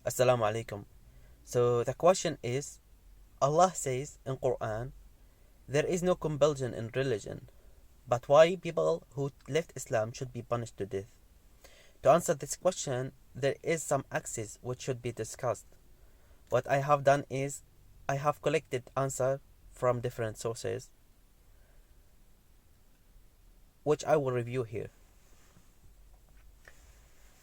Assalamu alaikum. So the question is, Allah says in Quran, there is no compulsion in religion, but why people who left Islam should be punished to death? To answer this question, there is some axes which should be discussed. What I have done is, I have collected answer from different sources, which I will review here.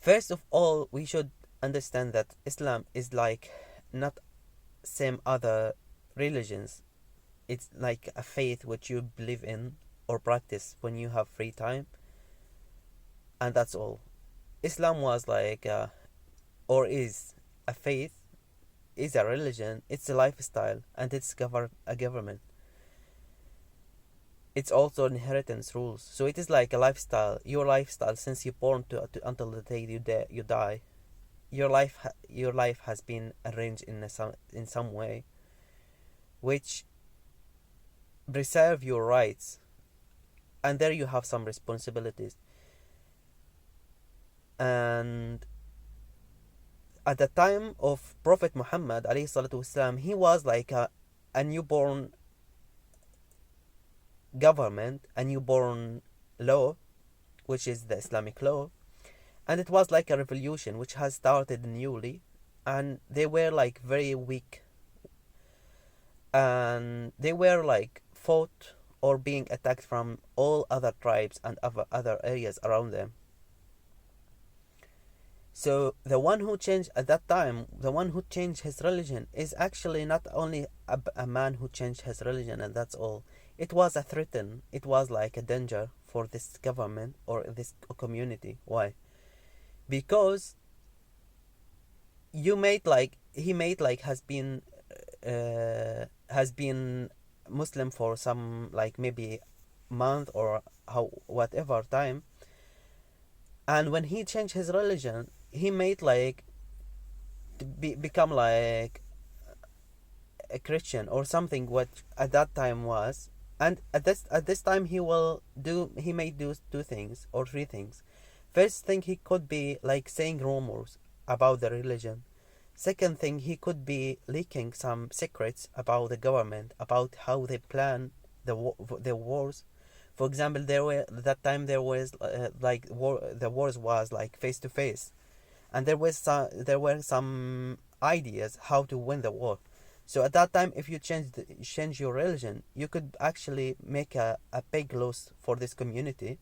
First of all, we should understand that Islam is like not same other religions. It's like a faith which you believe in or practice when you have free time, and that's all. Islam was like or is a faith, is a religion, it's a lifestyle, and it's a government. It's also inheritance rules. So it is like a lifestyle. Your lifestyle since you're born to until the day you die. Your life has been arranged in some way, which preserve your rights, and there you have some responsibilities. And at the time of Prophet Muhammad alayhi salatu wasalam, he was like a newborn government, a newborn law, which is the Islamic law, and it was like a revolution which has started newly, and they were like very weak, and they were like fought or being attacked from all other tribes and other areas around them. So the one who changed at that time, the one who changed his religion, is actually not only a man who changed his religion and that's all. It was a threat. It was like a danger for this government or this community. Why? Because he made like has been Muslim for some like maybe month or how whatever time, and when he changed his religion, he made like become like a Christian or something, what at that time was. And at this time he may do two things or three things. First thing, he could be like saying rumors about the religion. Second thing, he could be leaking some secrets about the government, about how they plan the wars. For example, there was the wars was like face to face, and there were some ideas how to win the war. So at that time, if you change your religion, you could actually make a big loss for this community.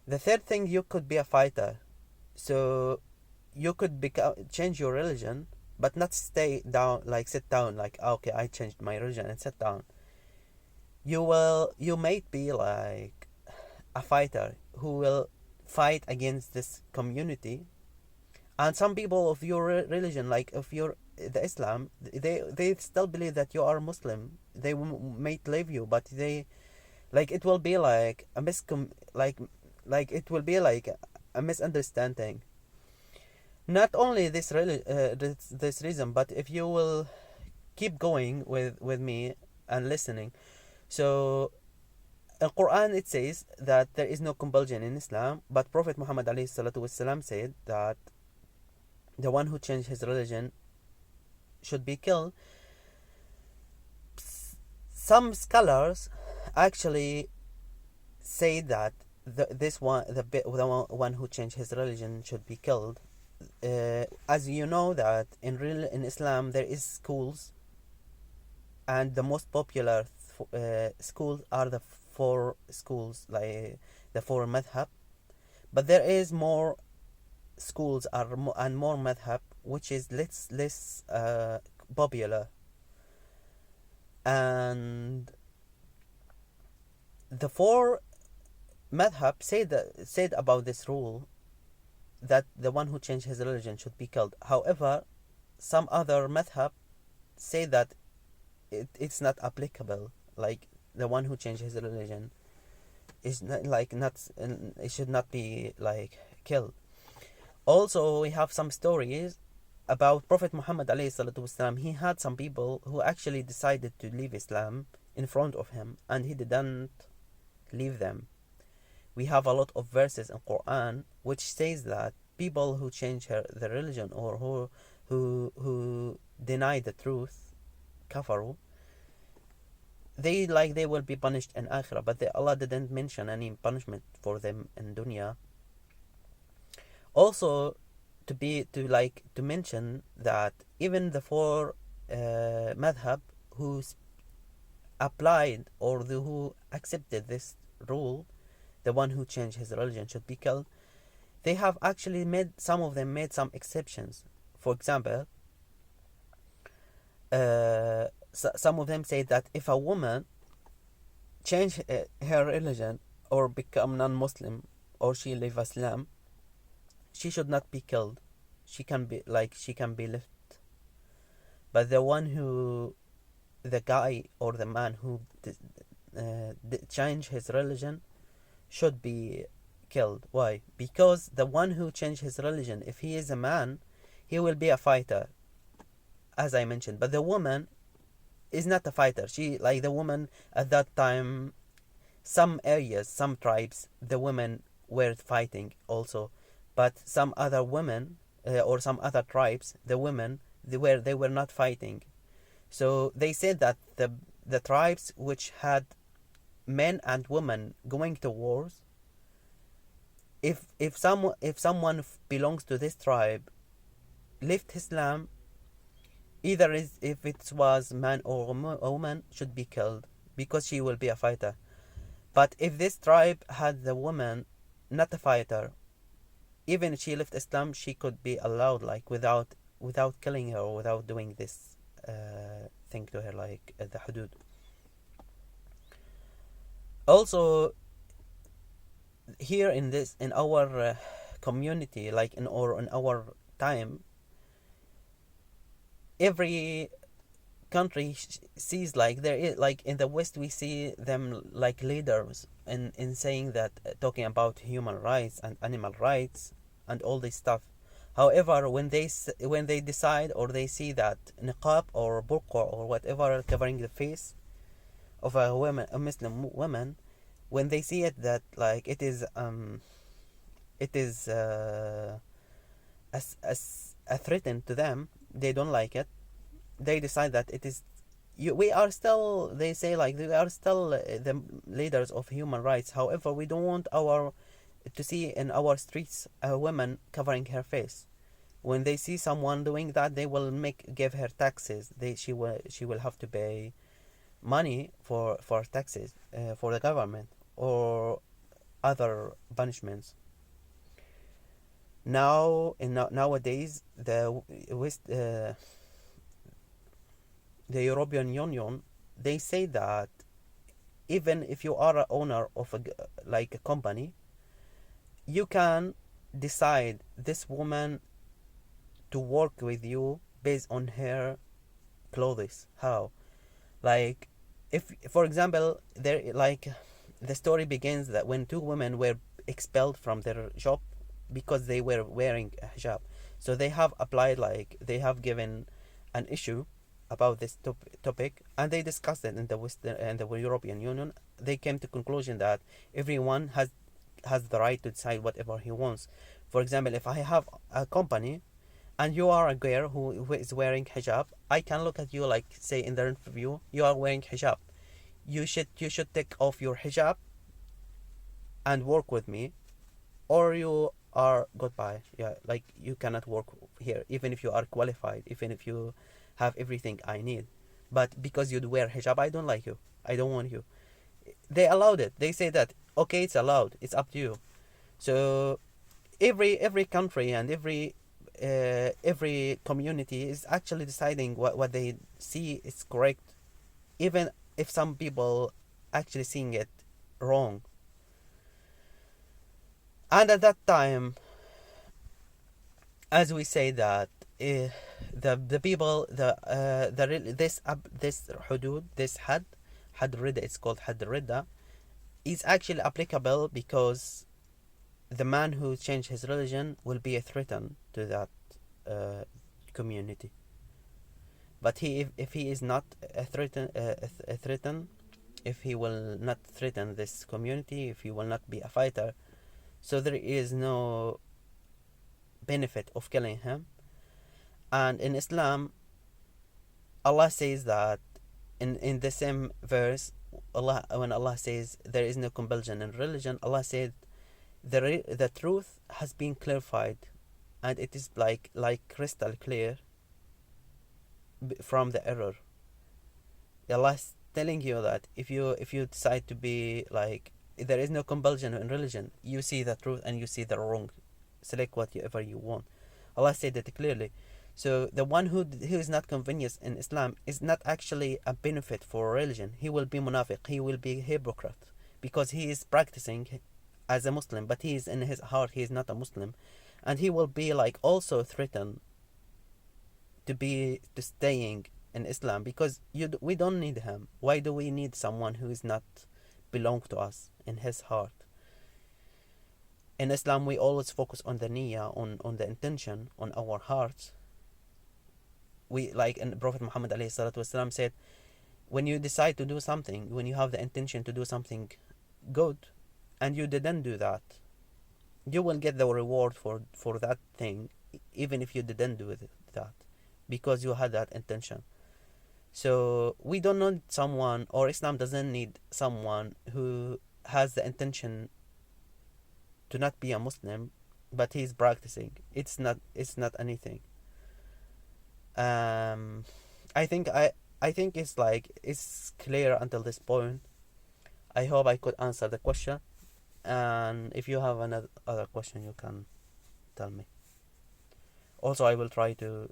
The third thing, you could be a fighter. So you could change your religion, but not stay down, like sit down, like okay, I changed my religion and sit down. You might be like a fighter who will fight against this community. And some people of your religion, like if you're the Islam, they still believe that you are Muslim. They might leave you, but they like it will be like a like it will be like a misunderstanding. Not only this reason, but if you will keep going with me and listening. So in Quran it says that there is no compulsion in Islam, but Prophet Muhammad alayhi salatu wasalam said that the one who changed his religion should be killed. Some scholars actually say that the one who changed his religion should be killed. As you know that in Islam there is schools, and the most popular schools are the four schools, like the four madhab, but there is more schools and more madhab which is less popular. And the four madhab said about this rule that the one who changed his religion should be killed. However, some other madhab say that it's not applicable, like the one who changed his religion is not it should not be like killed. Also, we have some stories about Prophet Muhammad alayhi salatu wasalam. He had some people who actually decided to leave Islam in front of him, and he didn't leave them. We have a lot of verses in Quran which says that people who change the religion, or who deny the truth, kafaru, they will be punished in akhirah, but Allah didn't mention any punishment for them in dunya. Also, to mention that even the four madhab who applied, or who accepted this rule, the one who changed his religion should be killed, they have actually some of them made some exceptions. For example, some of them say that if a woman change her religion or become non-Muslim, or she leave Islam, she should not be killed. She can be left. But the guy or the man who change his religion should be killed. Why? Because the one who changed his religion, if he is a man, he will be a fighter, as I mentioned. But the woman is not a fighter. The woman at that time, some areas, some tribes, the women were fighting also, but some other women or some other tribes, the women they were not fighting. So they said that the tribes which had men and women going to wars, if someone belongs to this tribe left Islam, either if it was man or a woman, should be killed, because she will be a fighter. But if this tribe had the woman not a fighter, even if she left Islam, she could be allowed, without killing her, or without doing this thing to her, the hudud. Also, here in our community, in our time, every country sees, there is, in the West we see them like leaders in saying that, talking about human rights and animal rights and all this stuff. However, when they decide, or they see that niqab or burqa or whatever covering the face of a Muslim woman, when they see it that it is a threat to them, they don't like it. They decide that it is we are still, they say, we are still the leaders of human rights. However, we don't want to see in our streets a woman covering her face. When they see someone doing that, they will give her taxes. She will have to pay money for taxes for the government, or other punishments. Nowadays, the European Union, they say that even if you are an owner of a company, you can decide this woman to work with you based on her clothes. How? If, for example, the story begins that when two women were expelled from their job because they were wearing a hijab. So they have applied, they have given an issue about this topic, and they discussed it in the European Union. They came to conclusion that everyone has the right to decide whatever he wants. For example, if I have a company and you are a girl who is wearing hijab, I can look at you, say in the interview, you are wearing hijab. You should take off your hijab and work with me, or you are goodbye. Yeah, you cannot work here, even if you are qualified, even if you have everything I need. But because you wear hijab, I don't like you. I don't want you. They allowed it. They say that, okay, it's allowed. It's up to you. So every country and every community is actually deciding what they see is correct, even if some people actually seeing it wrong. And at that time, as we say that the people this hudud, this had Ridda, it's called had Ridda, is actually applicable because the man who changed his religion will be a threat to that community. But if he is not a threaten, if he will not threaten this community, if he will not be a fighter, so there is no benefit of killing him. And in Islam, Allah says that in the same verse, when Allah says there is no compulsion in religion, Allah said the truth has been clarified, and it is like crystal clear from the error. Allah is telling you that if you decide to be like, there is no compulsion in religion, you see the truth and you see the wrong, select whatever you want. Allah said that clearly. So the one who is not convinced in Islam is not actually a benefit for religion. He will be munafiq, he will be hypocrite, because he is practicing as a Muslim, but he is in his heart he is not a Muslim, and he will be like also threatened to staying in Islam, because we don't need him. Why do we need someone who is not belong to us in his heart? In Islam, we always focus on the niyyah, on the intention, on our hearts. We like, and Prophet Muhammad ﷺ said, when you decide to do something, when you have the intention to do something good, and you didn't do that, you will get the reward for that thing, even if you didn't do that, because you had that intention. So we don't need someone, or Islam doesn't need someone who has the intention to not be a Muslim, but he's practicing. It's not anything. I think it's clear until this point. I hope I could answer the question, and if you have another question, you can tell me. Also, I will try to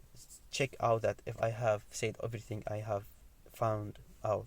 check out that if I have said everything I have found out.